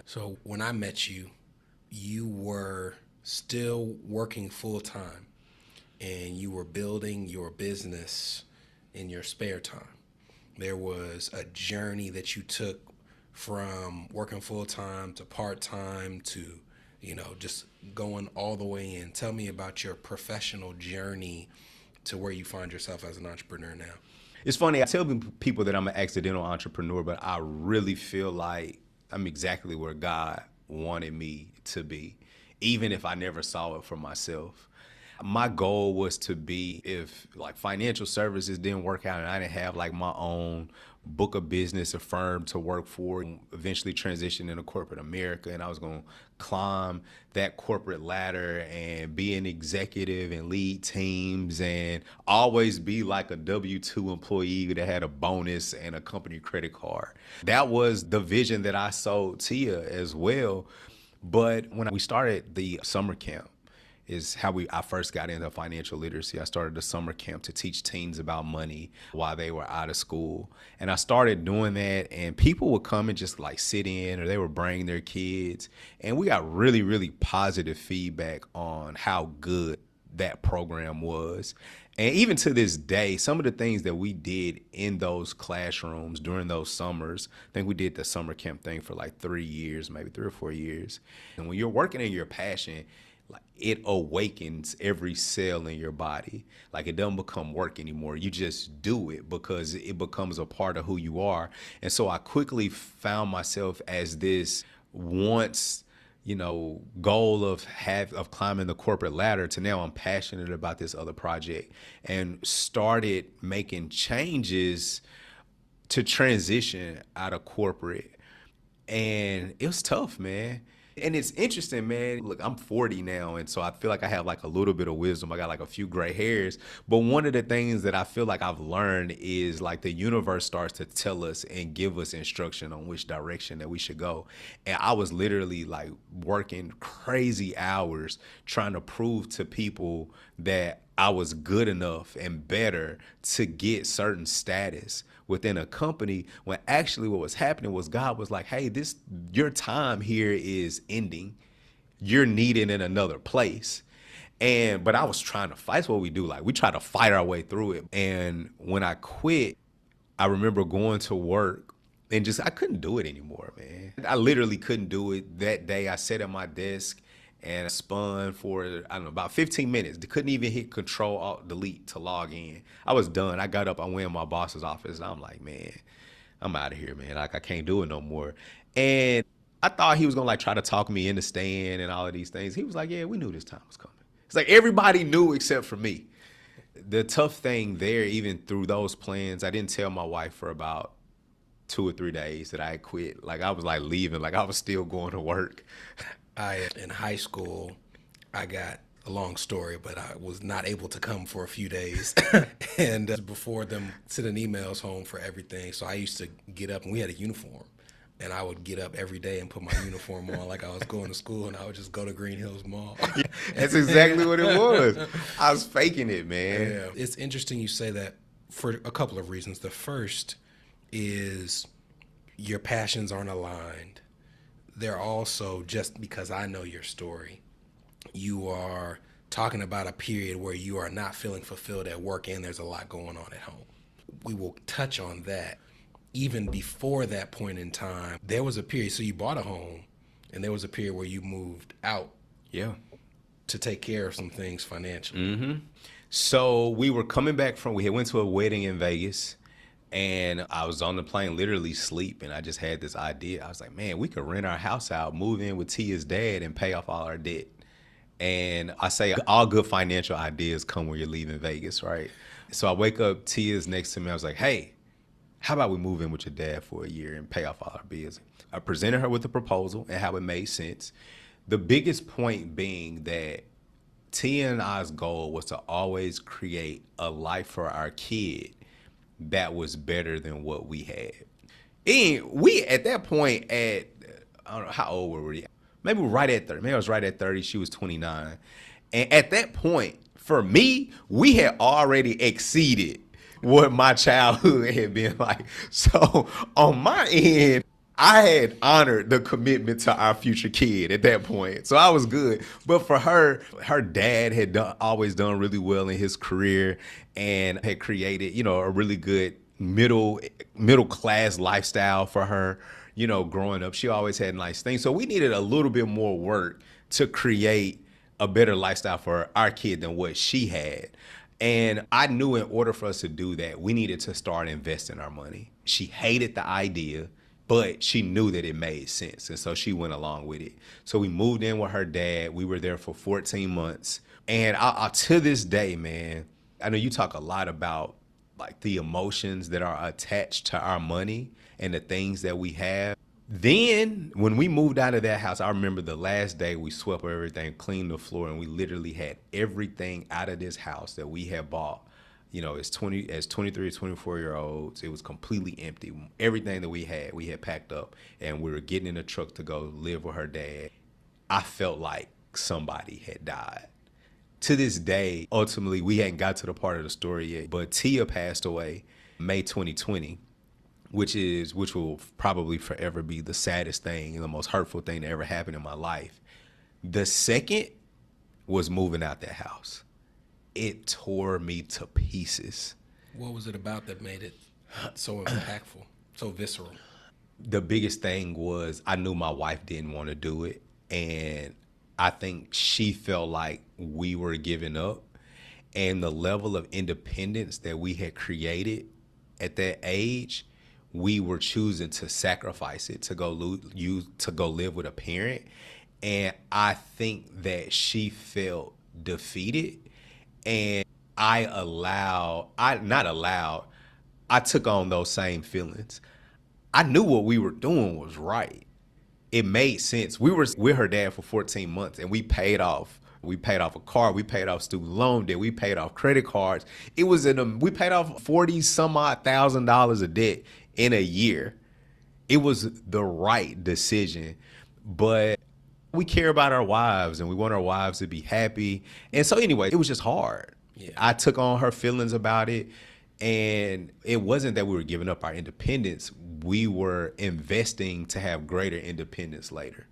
So when I met you, you were still working full time and you were building your business in your spare time. There was a journey that you took from working full time to part time to, just going all the way in. Tell me about your professional journey to where you find yourself as an entrepreneur now. It's funny, I tell people that I'm an accidental entrepreneur, but I really feel like I'm exactly where God wanted me to be, even if I never saw it for myself. My goal was to be, if like financial services didn't work out and I didn't have like my own book of business, a firm to work for, and eventually transition into corporate America, and I was going to climb that corporate ladder and be an executive and lead teams and always be like a W-2 employee that had a bonus and a company credit card. That was the vision that I sold Tia as well. But when we started the summer camp, is how I first got into financial literacy. I started a summer camp to teach teens about money while they were out of school. And I started doing that, and people would come and just like sit in, or they would bring their kids. And we got really, really positive feedback on how good that program was. And even to this day, some of the things that we did in those classrooms during those summers, I think we did the summer camp thing for like 3 years, maybe 3 or 4 years. And when you're working in your passion, like it awakens every cell in your body. Like it doesn't become work anymore. You just do it because it becomes a part of who you are. And so I quickly found myself as this once, goal of climbing the corporate ladder to now I'm passionate about this other project, and started making changes to transition out of corporate. And it was tough, man. And it's interesting, man. Look, I'm 40 now, and so I feel like I have like a little bit of wisdom. I got like a few gray hairs. But one of the things that I feel like I've learned is like the universe starts to tell us and give us instruction on which direction that we should go. And I was literally like working crazy hours trying to prove to people that I was good enough and better to get certain status within a company, when actually what was happening was God was like, hey, your time here is ending. You're needed in another place. But I was trying to fight. That's what we do. Like we try to fight our way through it. And when I quit, I remember going to work and I couldn't do it anymore, man. I literally couldn't do it. That day I sat at my desk and I spun for, I don't know, about 15 minutes. Couldn't even hit Control Alt Delete to log in. I was done. I got up, I went in my boss's office, and I'm like, man, I'm out of here, man. Like, I can't do it no more. And I thought he was gonna like try to talk me into staying and all of these things. He was like, yeah, we knew this time was coming. It's like everybody knew except for me. The tough thing there, even through those plans, I didn't tell my wife for about 2 or 3 days that I had quit. Like I was like leaving, like I was still going to work. In high school, I got a long story, but I was not able to come for a few days. And before them sending emails home for everything. So I used to get up, and we had a uniform. And I would get up every day and put my uniform on like I was going to school, and I would just go to Green Hills Mall. That's exactly what it was. I was faking it, man. Yeah. It's interesting you say that for a couple of reasons. The first is your passions aren't aligned. They're also, just because I know your story, you are talking about a period where you are not feeling fulfilled at work and there's a lot going on at home. We will touch on that. Even before that point in time, there was a period, so you bought a home, and there was a period where you moved out to take care of some things financially. Mm-hmm. So we were coming back we went to a wedding in Vegas. And I was on the plane, literally sleep, and I just had this idea. I was like, man, we could rent our house out, move in with Tia's dad, and pay off all our debt. And I say all good financial ideas come when you're leaving Vegas, right? So I wake up, Tia's next to me. I was like, hey, how about we move in with your dad for a year and pay off all our bills? I presented her with the proposal and how it made sense. The biggest point being that Tia and I's goal was to always create a life for our kid that was better than what we had. And we, at that point, I don't know, how old were we? Maybe right at 30. Maybe I was right at 30. She was 29. And at that point, for me, we had already exceeded what my childhood had been like. So on my end, I had honored the commitment to our future kid at that point. So I was good. But for her, her dad had always done really well in his career and had created, a really good middle class lifestyle for her, growing up. She always had nice things. So we needed a little bit more work to create a better lifestyle for our kid than what she had. And I knew in order for us to do that, we needed to start investing our money. She hated the idea, but she knew that it made sense. And so she went along with it. So we moved in with her dad. We were there for 14 months. And I to this day, man, I know you talk a lot about like the emotions that are attached to our money and the things that we have. Then when we moved out of that house, I remember the last day we swept everything, cleaned the floor, and we literally had everything out of this house that we had bought. As 23 to 24-year-olds, it was completely empty. Everything that we had packed up, and we were getting in a truck to go live with her dad. I felt like somebody had died. To this day, ultimately, we hadn't got to the part of the story yet, but Tia passed away May 2020. Which will probably forever be the saddest thing and the most hurtful thing that ever happened in my life. The second was moving out that house. It tore me to pieces. What was it about that made it so impactful, so visceral? The biggest thing was I knew my wife didn't want to do it. And I think she felt like we were giving up. And the level of independence that we had created at that age, we were choosing to sacrifice it to go live with a parent. And I think that she felt defeated, and I took on those same feelings. I knew what we were doing was right. It made sense. We were with her dad for 14 months and we paid off a car, we paid off student loan debt, we paid off credit cards. We paid off 40 some odd $1,000 of debt in a year. It was the right decision, but we care about our wives and we want our wives to be happy. And so anyway, it was just hard. Yeah. I took on her feelings about it, and it wasn't that we were giving up our independence. We were investing to have greater independence later.